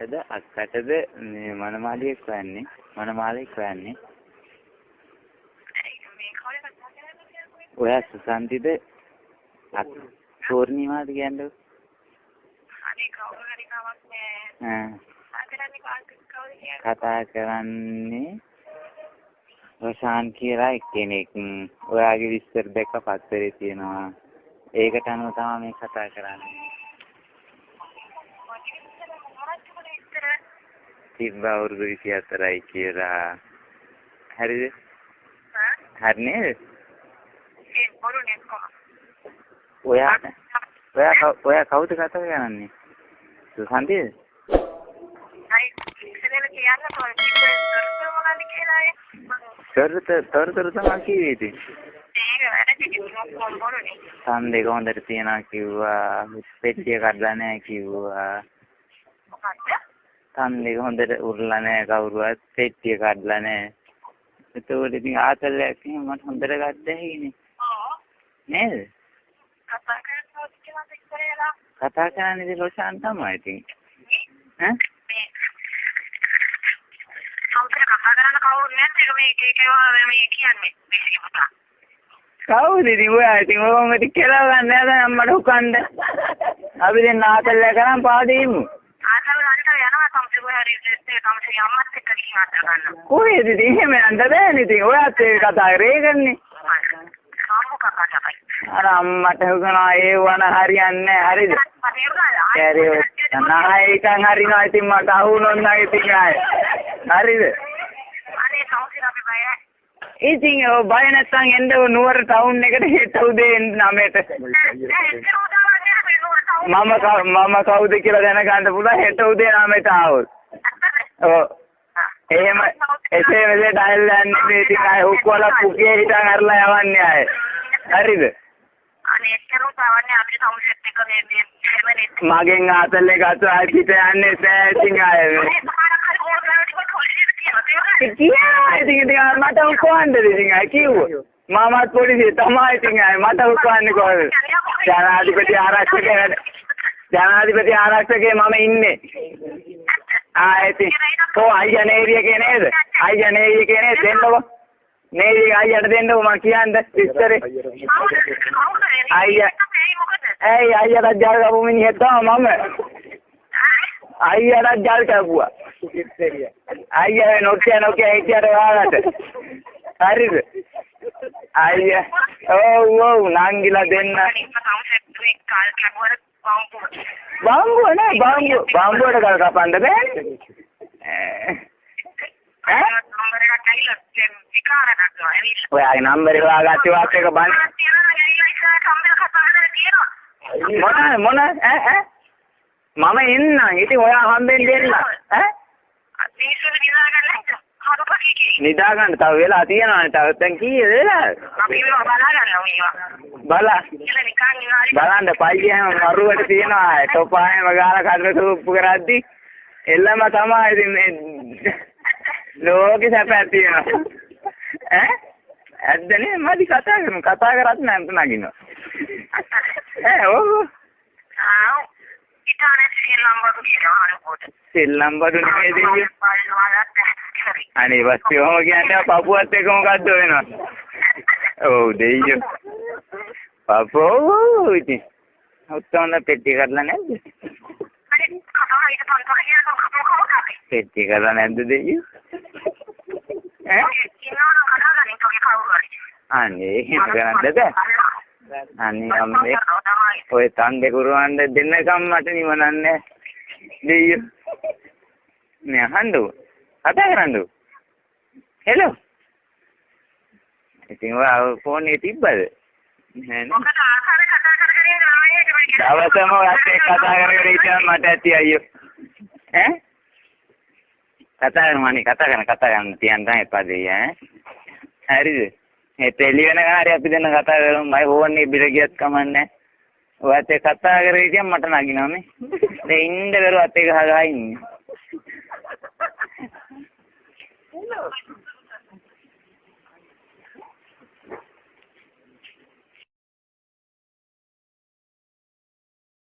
අම්මටද අක්කටද මේ මනමාලියෙක් හොයන්නේ මනමාලෙක් හොයන්නේ. ඔයා සුසන්තිද පූර්ණිමාද කියන්නේ? කතා කරන්නේ රොෂාන් කියලා එක්කෙනෙක්. ඔයාගේ විස්තර දැක්ක පත්තරේ තියෙනවා. ඒකට අනුව තමයි මේ කතා කරන්නේ. තිබ්බ අවුරුදු 24යි කියලා. හරිද? හරි නේද? ඔයා කවුද කතා කරන්නේ? සුසන්තිද? තොරතුරු තමයි කිව්වේ ඉතින්. සම් දෙක හොඳට තියනවා කිව්වා. පෙට්ටිය කඩලා නැහැ කිව්වා. සම් දෙක හොඳට උරලා නැහැ කවුරුවත්. පෙට්ටිය කඩලා නැහැ. ඒතකොට ඉතින් ආතල්යක් මට හොඳට ගත්ත හැකිනේ. නේද? කතා කරන්නේ ඉතින් රොෂාන් තමයි ඉතින්. ඈ? කවුද ඉතින් ඔයා ඉතින් ඔවම ඉතින් කියලා ගන්න නේද අම්මට උකන්ද? අපි දැන් ආතල්ලා කරන් පාදීමු. කොහෙද ඉතින් එහෙම යන්න බෑනේ ඉතින් ඔයාත් ඒක කතා කරේ ගන්නේ. අර අම්මට හුගනවා ඒ වණ හරියන්නේ නැහැ හරිද? නායකයන් හරිනවා ඉතින් මට අහුනොත් නම් ඉතින් ආයේ. හරිද? ඉතින් ඔය බය නැත්තම් එන්න නුවර ටවුන් එකට හෙට උදේ 9ට. මම කවුද කියලා දැනගන්න පුළුවන් හෙට උදේ 9ට ආවොත්. ඔව්. එහෙම එසේ වෙලේ ඩයල් යන්නේ මේ ඉතින් ආයේ හුක්වල පුකේ හිටන් අරලා යවන්නේ ආයේ. හරිද? අනේ කරුතාවන්නේ අපිට සමුසෙත් එක මේ මගෙන් ආතල් එක අත ආයි පිට යන්නේ නැහැ ඉතින් ආයේ. ඉතින් මට උකවන්නද ඉතින් අය කිව්වෝ. මාමත් පොලිසිය තමයි ඉතින් අය මට උකවන්නේ කොහොමද? ජනාධිපති ආරක්ෂකේ මම ඉන්නේ. ඉතින් අයියා නේරියගේ නේද? අයියා නේරියගේ නේද දෙන්නකො. නේරිය අයියට දෙන්නකො මම කියන්නේ විස්තරේ. අයියාට ජල් කපු මිනිහෙක් තමයි මම. අයියාට ජල් කපුවා. අයියා නොකිය හිටියට වාගට. හරිද? අයියා ඔව් නංගිලා දෙන්න. බම්බුව නෑ බම්බුවට කල් කපන්න බෑනේ. ඔයාගේ නම්බරේ වාගත්තේ වාත් එක බන්. මොන මම එන්නම්. ඉතින් ඔයා හම්බෙන් දෙන්න. නිදා ගන්න තව වෙලා තියෙනවානේ. තව දැන් කීයද වෙලා? බලන්න පයියම මරුවට තියෙනවා. ටොපායම ගාලා කඩට සූප්පු කරද්දි එල්ලම තමයි ඉතින් මේ ලෝකෙ සැපක් තියෙනවා. ඇද්දනේ මදි කතා කරමු. කතා කරත් නැන්ත නගිනවා. ඔව්. සෙල්ලම් බඩු නෙමෙයි දෙයියෝ. අනේ වස්තු ඔහොම කියන්නේ පපුවත් එක මොකද්ද වෙනවා? ඔව් දෙයියෝ. පපෝ ඉතින් උත්තම පෙට්ටිය කරලා නැද්ද? පෙට්ටිය කරලා නැද්ද දෙයියෝ? අනේ එහෙම කරන්නද බෑ. අනේ අම්මේ ඔය තන් දෙක උරවන්න දෙන්නකම් මට නිවනන්නේ දෙයියෝ. මේ අහන්නකො කතා කරන්නකො. හෙලෝ. ඉතින් ඔය ෆෝන් එකේ තිබ්බද? මොකද ආකාර කතා කරගෙන දවසම ඔයත් එක්ක කතා කරගෙන ඉතින් මට ඇති අයියෝ. කතා කරන්න තියන්න තමයි එපා දෙයියා. හරිද? ඒ තෙලි වෙන කාර්යය අපි දෙන්න කතා කරමු. මම ෆෝන් එකේ බිර ගියත් කමන්නේ. ඔයත් එක්ක කතා කරගෙන ඉතින් මට නගිනවනේ. දැන් ඉන්න බැරුවත් එක ගහගා ඉන්නේ.